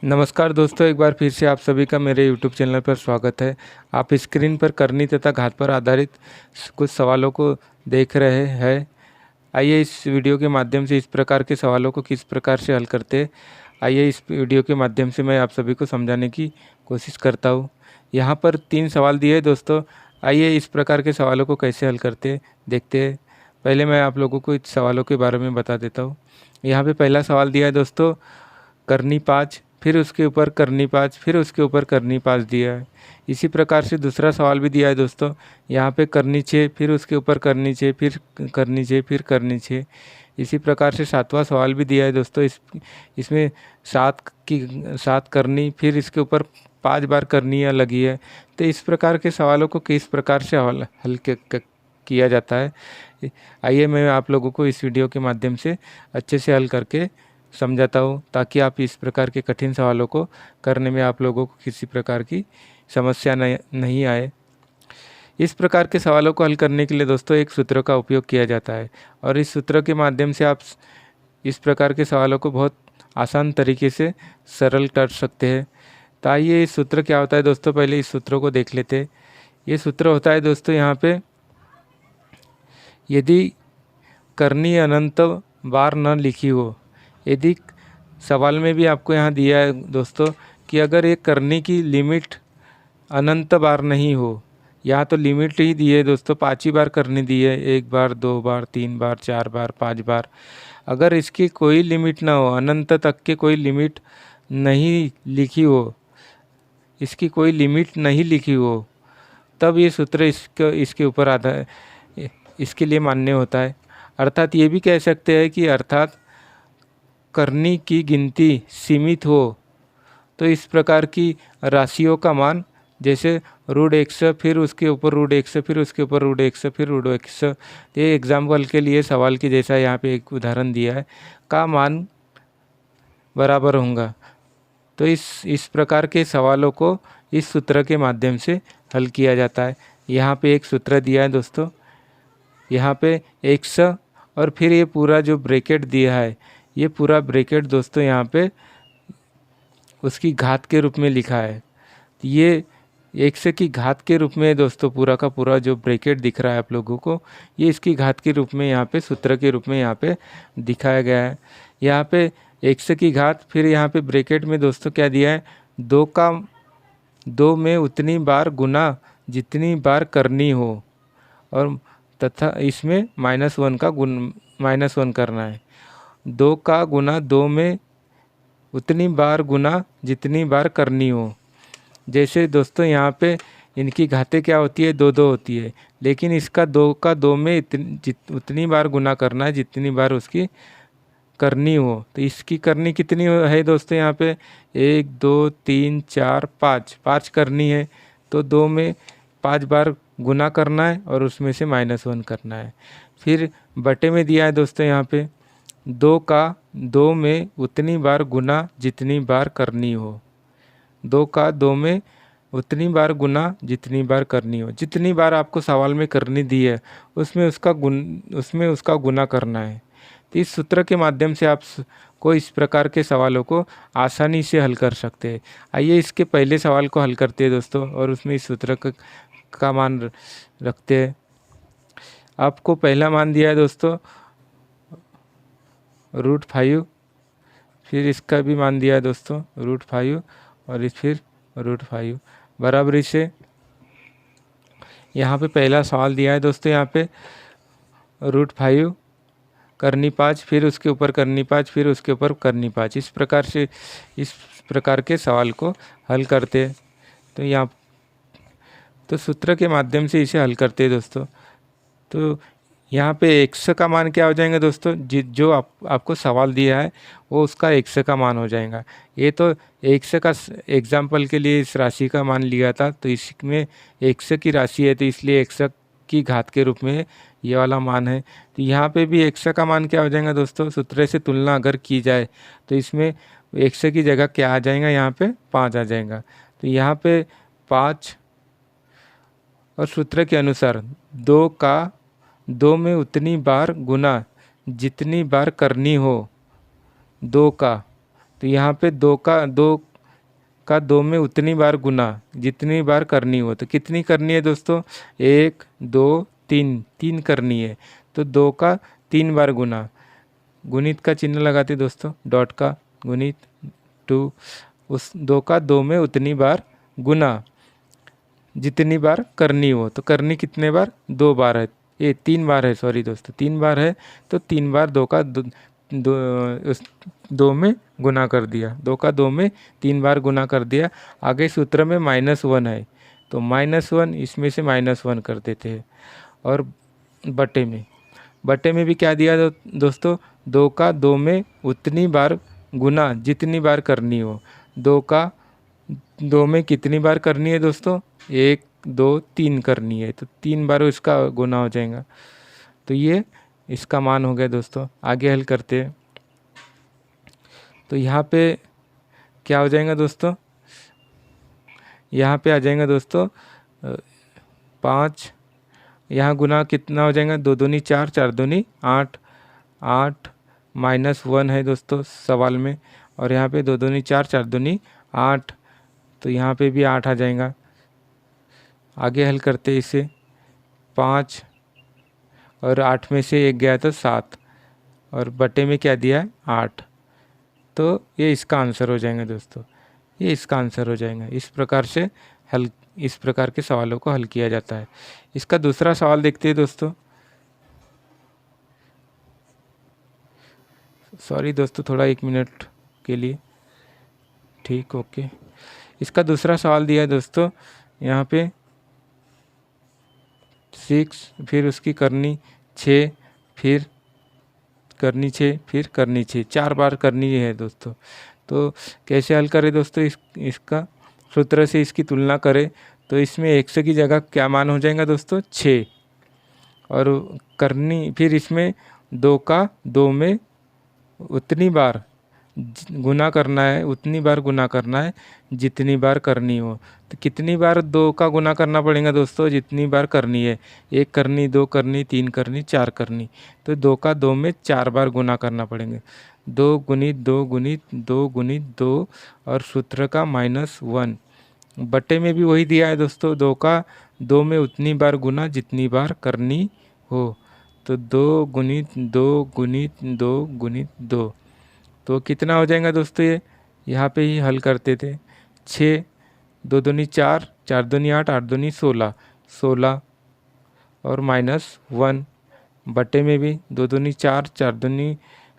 नमस्कार दोस्तों, एक बार फिर से आप सभी का मेरे YouTube चैनल पर स्वागत है। आप स्क्रीन पर करनी तथा घात पर आधारित कुछ सवालों को देख रहे हैं। आइए इस वीडियो के माध्यम से इस प्रकार के सवालों को किस प्रकार से हल करते हैं, आइए इस वीडियो के माध्यम से मैं आप सभी को समझाने की कोशिश करता हूँ। यहाँ पर 3 सवाल दिए हैं दोस्तों। आइए इस प्रकार के सवालों को कैसे हल करते हैं देखते हैं। पहले मैं आप लोगों को इस सवालों के बारे में बता देता हूँ। यहाँ पे पहला सवाल दिया है दोस्तों, करनी 5, फिर उसके ऊपर करनी 5, फिर उसके ऊपर करनी 5 दिया है। इसी प्रकार से दूसरा सवाल भी दिया है दोस्तों। यहाँ पे करनी 6, फिर उसके ऊपर करनी 6, फिर करनी 6, फिर करनी 6। इसी प्रकार से सातवां सवाल भी दिया है दोस्तों। इसमें 7 करनी, फिर इसके ऊपर 5 बार करनी लगी है। तो इस प्रकार के सवालों को किस प्रकार से हल किया जाता है, आइए मैं आप लोगों को इस वीडियो के माध्यम से अच्छे से हल करके समझाता हूँ, ताकि आप इस प्रकार के कठिन सवालों को करने में आप लोगों को किसी प्रकार की समस्या नहीं आए। इस प्रकार के सवालों को हल करने के लिए दोस्तों एक सूत्र का उपयोग किया जाता है, और इस सूत्र के माध्यम से आप इस प्रकार के सवालों को बहुत आसान तरीके से सरल कर सकते हैं। तो आइए इस सूत्र क्या होता है दोस्तों, पहले इस सूत्र को देख लेते हैं। ये सूत्र होता है दोस्तों, यहाँ पे यदि करनी अनंत बार न लिखी हो। यदि सवाल में भी आपको यहाँ दिया है दोस्तों कि अगर एक करने की लिमिट अनंत बार नहीं हो, यहाँ तो लिमिट ही दी है दोस्तों, 5 ही बार करनी दी है, 1 बार, 2 बार, 3 बार, 4 बार, 5 बार। अगर इसकी कोई लिमिट ना हो, अनंत तक के कोई लिमिट नहीं लिखी हो, इसकी कोई लिमिट नहीं लिखी हो, तब ये सूत्र इसके ऊपर इसके लिए मान्य होता है। अर्थात ये भी कह सकते हैं कि अर्थात करनी की गिनती सीमित हो तो इस प्रकार की राशियों का मान, जैसे √100, फिर उसके ऊपर √100, फिर उसके ऊपर √100, फिर √100, ये एग्जाम्पल के लिए सवाल की जैसा यहाँ पे एक उदाहरण दिया है, का मान बराबर होगा। तो इस प्रकार के सवालों को इस सूत्र के माध्यम से हल किया जाता है। यहाँ पे एक सूत्र दिया है दोस्तों, यहाँ पे 100 और फिर ये पूरा जो ब्रैकेट दिया है, ये पूरा ब्रैकेट दोस्तों यहाँ पे उसकी घात के रूप में लिखा है। ये 100 की घात के रूप में दोस्तों, पूरा का पूरा जो ब्रैकेट दिख रहा है आप लोगों को, ये इसकी घात के रूप में यहाँ पे सूत्र के रूप में यहाँ पे दिखाया गया है। यहाँ पे 100 की घात, फिर यहाँ पे ब्रैकेट में दोस्तों क्या दिया है, 2 में उतनी बार गुना जितनी बार करनी हो, और तथा इसमें -1 करना है। 2 का गुना 2 में उतनी बार गुना जितनी बार करनी हो। जैसे दोस्तों यहाँ पे इनकी घातें क्या होती है, 2 होती है, लेकिन इसका 2 का 2 में उतनी बार गुना करना है जितनी बार उसकी करनी हो। तो इसकी करनी कितनी है दोस्तों, यहाँ पे 1 2 3 4 5 करनी है, तो 2 में 5 बार गुना करना है और उसमें से -1 करना है। फिर बटे में दिया है दोस्तों यहाँ पे 2 का 2 में उतनी बार गुना जितनी बार करनी हो। 2 का 2 में उतनी बार गुना जितनी बार करनी हो, जितनी बार आपको सवाल में करनी दी है उसमें उसका गुना करना है। तो इस सूत्र के माध्यम से आप को इस प्रकार के सवालों को आसानी से हल कर सकते हैं। आइए इसके पहले सवाल को हल करते हैं दोस्तों, और उसमें इस सूत्र का मान रखते हैं। आपको पहला मान दिया है दोस्तों √5, फिर इसका भी मान दिया है दोस्तों √5, और फिर √5 बराबरी से यहाँ पे पहला सवाल दिया है दोस्तों, यहाँ पे √5 करनी 5, फिर उसके ऊपर करनी 5, फिर उसके ऊपर करनी 5। इस प्रकार के सवाल को हल करते हैं। तो सूत्र के माध्यम से इसे हल करते हैं दोस्तों। तो यहाँ पे 100 का मान क्या हो जाएगा दोस्तों, जो आपको सवाल दिया है वो उसका 100 का मान हो जाएगा। ये तो 100 का एग्जाम्पल के लिए इस राशि का मान लिया था, तो इसमें 100 की राशि है, तो इसलिए 100 की घात के रूप में ये वाला मान है। तो यहाँ पे भी 100 का मान क्या हो जाएगा दोस्तों, सूत्र से तुलना अगर की जाए तो इसमें 100 की जगह क्या आ जाएगा, यहाँ पे 5 आ जाएगा। तो यहाँ पे 5, और सूत्र के अनुसार 2 का 2 में उतनी बार गुना जितनी बार करनी हो, 2 का, तो यहाँ पे 2 का 2 का 2 में उतनी बार गुना जितनी बार करनी हो। तो कितनी करनी है दोस्तों? 1 2 3, 3 करनी है। तो 2 का 3 बार गुना, गुणित का चिन्ह लगाते दोस्तों, डॉट का, गुणित 2, उस 2 का 2 में उतनी बार गुना जितनी बार करनी हो। तो करनी कितने बार? 2 बार है, ये 3 बार है, सॉरी दोस्तों 3 बार है। तो 3 बार 2 का 2 में गुना कर दिया, 2 का 2 में 3 बार गुना कर दिया। आगे सूत्र में -1 है, तो -1 इसमें से -1 कर देते हैं। और बटे में भी क्या दिया दोस्तों? 2 का 2 में उतनी बार गुना जितनी बार करनी हो। 2 का 2 में कितनी बार करनी है दोस्तों? 1 2 3 करनी है, तो 3 बार इसका गुना हो जाएगा। तो ये इसका मान हो गया दोस्तों। आगे हल करते हैं। तो यहाँ पे क्या हो जाएगा दोस्तों? यहाँ पे आ जाएगा दोस्तों 5, यहाँ गुना कितना हो जाएगा? 2 दूनी 4, 4 दूनी 8, 8 -1 है दोस्तों सवाल में। और यहाँ पे 2 दूनी 4, 4 दूनी 8, तो यहाँ पे भी 8 आ जाएगा। आगे हल करते इसे, 5 और 8 में से 1 गया तो 7, और बटे में क्या दिया है? 8। तो ये इसका आंसर हो जाएगा दोस्तों, ये इसका आंसर हो जाएगा। इस प्रकार से इस प्रकार के सवालों को हल किया जाता है। इसका दूसरा सवाल देखते हैं दोस्तों। सॉरी दोस्तों, थोड़ा 1 मिनट के लिए, ठीक, ओके। इसका दूसरा सवाल दिया है दोस्तों, यहाँ पे 6, फिर उसकी करनी 6, फिर करनी 6, फिर करनी 6, 4 बार करनी है दोस्तों। तो कैसे हल करें दोस्तों? इसका सूत्र से इसकी तुलना करें तो इसमें 100 की जगह क्या मान हो जाएगा दोस्तों? 6। और करनी, फिर इसमें 2 का 2 में उतनी बार गुना करना है, उतनी बार गुना करना है जितनी बार करनी हो। तो कितनी बार 2 का गुना करना पड़ेगा दोस्तों? जितनी बार करनी है, 1 करनी, 2 करनी, 3 करनी, 4 करनी। तो 2 का 2 में 4 बार गुना करना पड़ेंगे। 2 गुणित 2 गुणित 2 गुणित 2, और सूत्र का -1। बटे में भी वही दिया है दोस्तों, 2 का 2 में उतनी बार गुना जितनी बार करनी हो। तो 2 गुणित 2 गुणित 2 गुणित 2, तो कितना हो जाएगा दोस्तों? ये यहाँ पे ही हल करते थे। 6, 2 दूनी 4, 4 दूनी 8, 8 दूनी 16, 16 और -1। बटे में भी 2 दूनी 4, 4 दूनी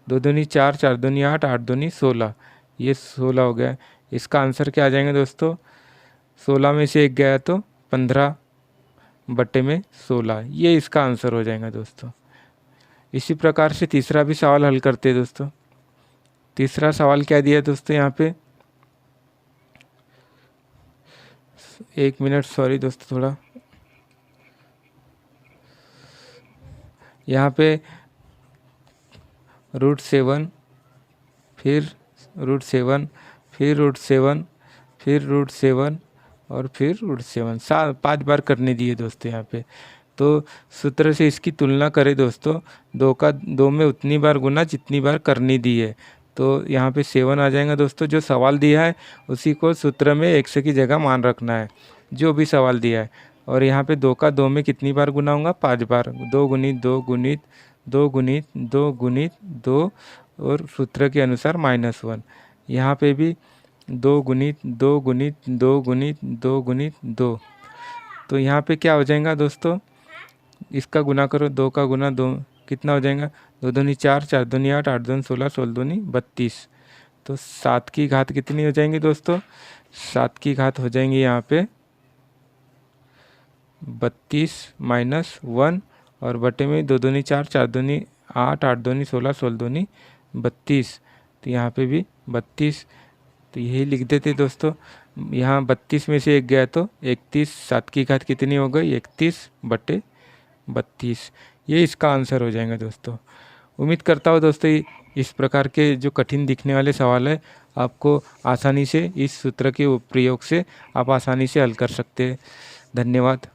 2 दूनी 4, 4 दूनी 8, 8 दूनी 16, ये 16 हो गया। इसका आंसर क्या आ जाएगा दोस्तों? 16 में से 1 गया तो 15 बटे में 16, ये इसका आंसर हो जाएगा दोस्तों। इसी प्रकार से तीसरा भी सवाल हल करते हैं दोस्तों। तीसरा सवाल क्या दिया है दोस्तों? यहाँ पे 1 मिनट, सॉरी दोस्तों, थोड़ा यहाँ पे √7, फिर √7, फिर √7, फिर √7 और फिर √7, 5 बार करने दिए दोस्तों यहाँ पे। तो सूत्र से इसकी तुलना करें दोस्तों, 2 का 2 में उतनी बार गुना जितनी बार करनी दी है। तो यहाँ पे 7 आ जाएगा दोस्तों। जो सवाल दिया है उसी को सूत्र में 100 की जगह मान रखना है, जो भी सवाल दिया है। और यहाँ पे 2 का 2 में कितनी बार गुना होगा? 5 बार। 2 गुणित 2 गुणित 2 गुणित 2 गुणित 2, और सूत्र के अनुसार -1। यहाँ पे भी 2 गुणित 2 गुणित 2 गुणित 2 गुणित 2, तो यहाँ पे क्या हो जाएगा दोस्तों? इसका गुना करो, 2 का गुना 2 कितना हो जाएगा? 2 दूनी 4, 4 दूनी 8, 8 दूनी 16, 16 दूनी 32। तो 7 की घात कितनी हो जाएंगी दोस्तों? 7 की घात हो जाएंगी यहाँ पे 32 -1, और बटे में 2 दूनी 4, 4 दूनी 8, 8 दूनी 16, 16 दूनी 32। तो यहाँ पे भी 32, तो यही लिख देते दोस्तों। यहाँ 32 में से 1 गया तो 31, 7 की घात कितनी हो गई? 31 बटे 32, ये इसका आंसर हो जाएगा दोस्तों। उम्मीद करता हूँ दोस्तों इस प्रकार के जो कठिन दिखने वाले सवाल है आपको आसानी से इस सूत्र के प्रयोग से आप आसानी से हल कर सकते हैं। धन्यवाद।